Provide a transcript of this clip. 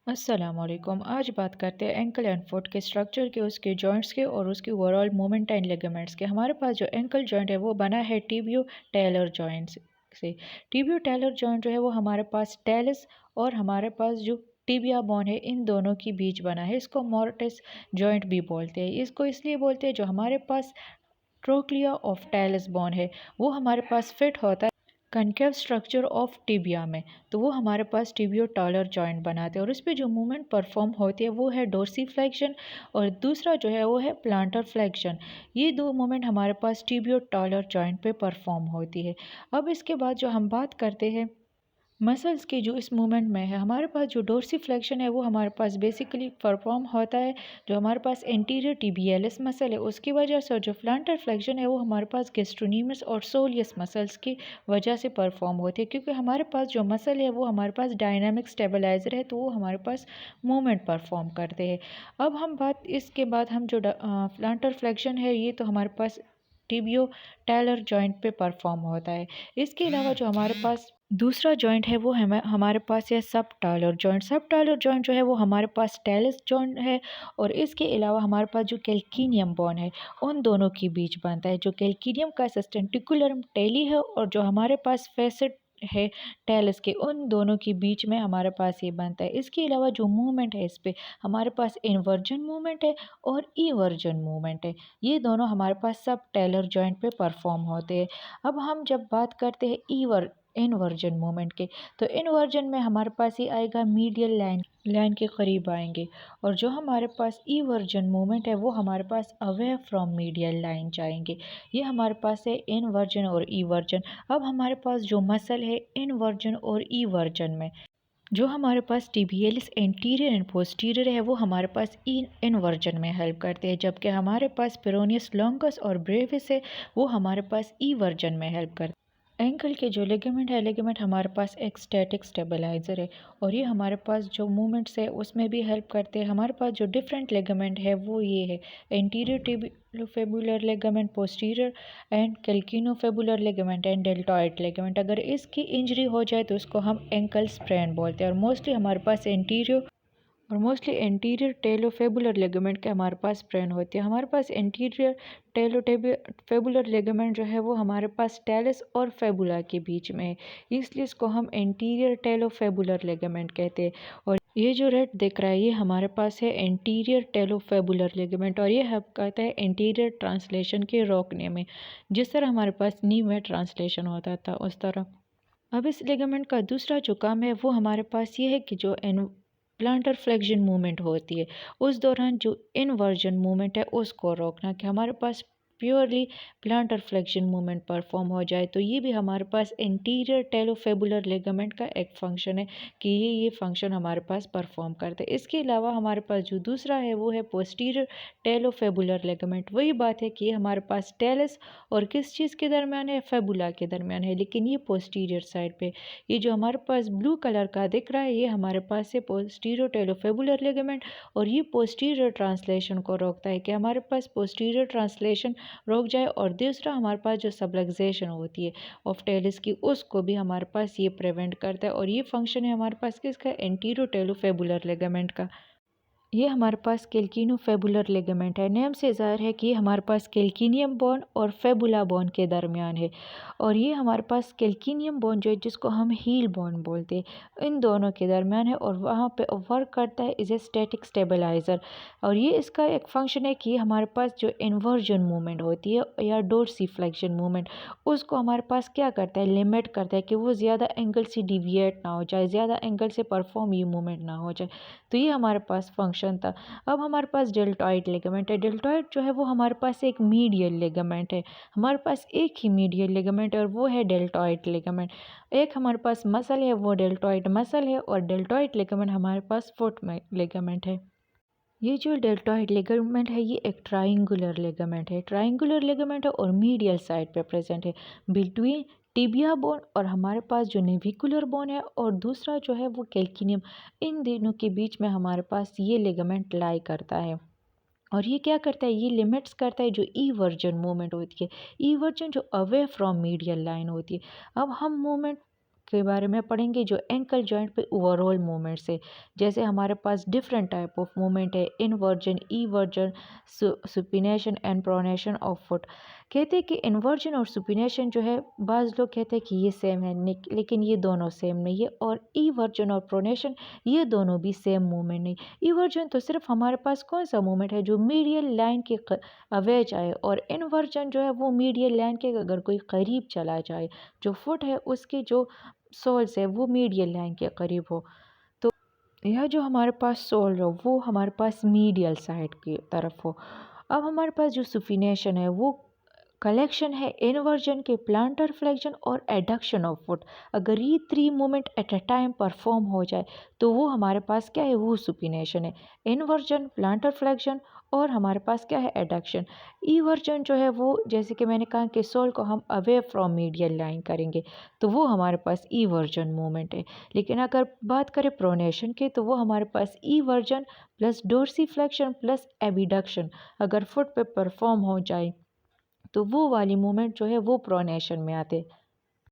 अस्सलामुअलैकुम। आज बात करते हैं एंकल एंड फुट के स्ट्रक्चर के, उसके जॉइंट्स के और उसके ओवरऑल मूवमेंट एंड लिगामेंट्स के। हमारे पास जो एंकल जॉइंट है वो बना है टिबियो टेलर जॉइंट से। टिबियो टेलर जॉइंट जो है वो हमारे पास टेलिस और हमारे पास जो टिबिया बोन है इन दोनों के बीच बना है। इसको मोर्टिस जॉइंट भी बोलते हैं। इसको इसलिए बोलते हैं जो हमारे पास ट्रोक्लिया ऑफ टेलिस बोन है वो हमारे पास फिट होता है कनकेव स्ट्रक्चर ऑफ टिबिया में, तो वो हमारे पास टिबियो टॉलर जॉइंट बनाते हैं और उस पर जो मूवमेंट परफॉर्म होती है वो है डोर्सी फ्लेक्शन और दूसरा जो है वो है प्लांटर फ्लेक्शन। ये दो मूवमेंट हमारे पास टिबियो टॉलर जॉइंट पे परफॉर्म होती है। अब इसके बाद जो हम बात करते हैं मसल्स की जो इस मूवमेंट में है, हमारे पास जो डोर्सिफ्लेक्शन है वो हमारे पास बेसिकली परफॉर्म होता है जो हमारे पास एंटीरियर टिबियलिस मसल है उसकी वजह से, और जो प्लांटर फ्लेक्शन है वो हमारे पास गैस्ट्रोनीमस और सोलियस मसल्स की वजह से परफॉर्म होती है, क्योंकि हमारे पास जो मसल है वो हमारे पास डायनामिक स्टेबलाइजर है तो वो हमारे पास मूवमेंट परफॉर्म करते हैं। अब हम बात इसके बाद हम जो प्लांटर फ्लेक्शन है ये तो हमारे पास टिबियो टैलर जॉइंट पे परफॉर्म होता है। इसके अलावा जो हमारे पास दूसरा जॉइंट है वो हमारे पास है सब टालर जॉइंट। सब टालर जॉइंट जो है वो हमारे पास टेलिस जॉइंट है और इसके अलावा हमारे पास जो कैल्किनियम बोन है उन दोनों के बीच बनता है। जो कैल्किनियम का सस्टेंटिकुलर टेली है और जो हमारे पास फेसेट है टेलिस के, उन दोनों के बीच में हमारे पास ये बनता है। इसके अलावा जो मूवमेंट है इस पर हमारे पास इन्वर्जन मूवमेंट है और ईवर्जन मूवमेंट है। ये दोनों हमारे पास सब टेलर जॉइंट पे परफॉर्म होते हैं। अब हम जब बात करते हैं इनवर्जन मूवमेंट के, तो इनवर्जन में हमारे पास ये आएगा मीडियल लाइन के करीब आएंगे और जो हमारे पास ईवर्जन मूवमेंट है वो हमारे pass away from medial line जाएंगे। ये हमारे पास है इनवर्जन और ईवर्जन। अब हमारे पास जो मसल है इनवर्जन और ईवर्जन में, जो हमारे पास टिबियलिस एंटीरियर एंड पोस्टीरियर है वो हमारे पास इनवर्जन में हेल्प करते हैं, जबकि हमारे पास पेरोनियस लॉन्गस और ब्रेविस है वो हमारे पास ईवर्जन में हेल्प करते हैं। एंकल के जो लिगामेंट है, लिगामेंट हमारे पास एक स्टैटिक स्टेबलाइजर है और ये हमारे पास जो मूवमेंट्स है उसमें भी हेल्प करते हैं। हमारे पास जो डिफरेंट लिगामेंट है वो ये है anterior tibiofibular ligament, posterior and calcaneofibular ligament and deltoid ligament. अगर इसकी इंजरी हो जाए तो उसको हम एंकल स्प्रेन बोलते हैं और मोस्टली एंटीरियर टेलोफेबुलर लिगामेंट के हमारे पास स्प्रेन होती है। हमारे पास एंटीरियर टेलोफेबुलर लिगामेंट जो है वो हमारे पास टेलिस और फेबुला के बीच में है, इसलिए इसको हम एंटीरियर टेलोफेबुलर लिगामेंट कहते हैं। और ये जो रेड दिख रहा है ये हमारे पास है एंटीरियर टेलोफेबुलर लिगामेंट और ये हेल्प करता है एंटीरियर ट्रांसलेशन के रोकने में, जिस तरह हमारे पास नी में ट्रांसलेशन होता था उस तरह। अब इस लिगामेंट का दूसरा जो काम है वो हमारे पास ये है कि जो प्लांटर फ्लेक्शन मूवमेंट होती है उस दौरान जो इनवर्जन मूवमेंट है उसको रोकना, कि हमारे पास purely plantar flexion movement perform हो जाए। तो ये भी हमारे पास इंटीरियर टेलोफेबुलर लिगामेंट का एक फंक्शन है कि ये फंक्शन हमारे पास परफॉर्म करते हैं। इसके अलावा हमारे पास जो दूसरा है वो है पोस्टीरियर टेलोफेबुलर लिगामेंट। वही बात है कि ये हमारे पास टेलिस और किस चीज़ के दरमियान है, फेबुला के दरमियान है, लेकिन ये पोस्टीरियर साइड पे। ये जो हमारे पास ब्लू कलर का दिख रहा है ये हमारे पास है पोस्टीरियर टेलोफेबुलर लिगामेंट और ये पोस्टीरियर ट्रांसलेशन को रोकता है कि हमारे पास पोस्टीरियर ट्रांसलेशन रुक जाए, और दूसरा हमारे पास जो सबलक्सेशन होती है ऑफ टेलिस की उसको भी हमारे पास ये प्रिवेंट करता है। और ये फंक्शन है हमारे पास किसका, एंटीरो टेलोफेबुलर लिगामेंट का। ये हमारे पास कैल्किनो फेबुलर लिगामेंट है। नेम से ज़ाहिर है कि ये हमारे पास कैल्किनियम बोन और फेबुला बोन के दरमियान है और ये हमारे पास कैल्किनियम बोन जो है जिसको हम हील बोन बोलते हैं इन दोनों के दरमियान है और वहाँ पे वर्क करता है इज़ ए स्टैटिक स्टेबलाइज़र। और ये इसका एक फंक्शन है कि हमारे पास जो इन्वर्जन मूवमेंट होती है या डोर्सिफ्लेक्शन मूवमेंट उसको हमारे पास क्या करता है, लिमिट करता है कि वो ज़्यादा एंगल से डिविएट ना हो जाए, ज़्यादा एंगल से परफॉर्म ये मूवमेंट ना हो जाए। तो ये हमारे पास फंक्शन था। अब हमारे पास डेल्टॉइड लिगामेंट है। डेल्टॉइड जो है वो हमारे पास एक मीडियल लिगामेंट है। हमारे पास एक ही मीडियल लिगामेंट है और वो है डेल्टॉइड लिगामेंट। एक हमारे पास मसल है वो डेल्टॉइड मसल है और डेल्टॉइड लिगामेंट हमारे पास फुट में लिगामेंट है। ये जो डेल्टॉइड लिगामेंट है ये एक ट्राइंगुलर लिगामेंट है, ट्राइंगुलर लिगामेंट है और मीडियल साइड पे प्रेजेंट है बिटवीन टिबिया बोन और हमारे पास जो नेविकुलर बोन है और दूसरा जो है वो कैल्किनियम, इन दोनों के बीच में हमारे पास ये लिगामेंट लाई करता है। और ये क्या करता है, ये लिमिट्स करता है जो ई वर्जन मूवमेंट होती है, ई वर्जन जो अवे फ्रॉम मीडियल लाइन होती है। अब हम मूवमेंट के बारे में पढ़ेंगे जो एंकल जॉइंट पे ओवरऑल मूवमेंट्स है। जैसे हमारे पास डिफरेंट टाइप ऑफ मूवमेंट है, inversion, eversion, supination and pronation of foot. कहते हैं कि इन्वर्जन और सुपिनेशन जो है, बाज़ लोग कहते हैं कि ये सेम है, लेकिन ये दोनों सेम नहीं है। और ईवर्जन और प्रोनेशन ये दोनों भी सेम मूवमेंट नहीं। ईवर्जन तो सिर्फ हमारे पास कौन सा मूवमेंट है जो मीडियल लाइन के अवे जाए, और इन्वर्जन जो है वो मीडियल लाइन के अगर कोई करीब चला जाए, जो फुट है उसकी जो सोल्स है वो मीडियल लाइन के करीब हो। तो यह जो हमारे पास सोल हो वो हमारे पास मीडियल साइड की तरफ हो। अब हमारे पास जो सुफिनेशन है वो कलेक्शन है इन्वर्जन के, प्लांटर फ्लेक्शन और एडक्शन ऑफ फुट। अगर ये 3 movement at a time perform हो जाए तो वो हमारे पास क्या है, वो सुपिनेशन है। इन्वर्जन, प्लांटर फ्लेक्शन और हमारे पास क्या है, एडक्शन। ईवर्जन जो है वो, जैसे कि मैंने कहा कि सोल को हम अवे फ्रॉम मीडियल लाइन करेंगे तो वो हमारे पास ईवर्जन मूवमेंट है। लेकिन अगर बात करें प्रोनेशन के तो वो हमारे पास ईवर्जन प्लस डोर्सीफ्लेक्शन प्लस एबिडक्शन अगर फुट पे परफॉर्म हो जाए तो वो वाली मूवमेंट जो है वो प्रोनेशन में आते।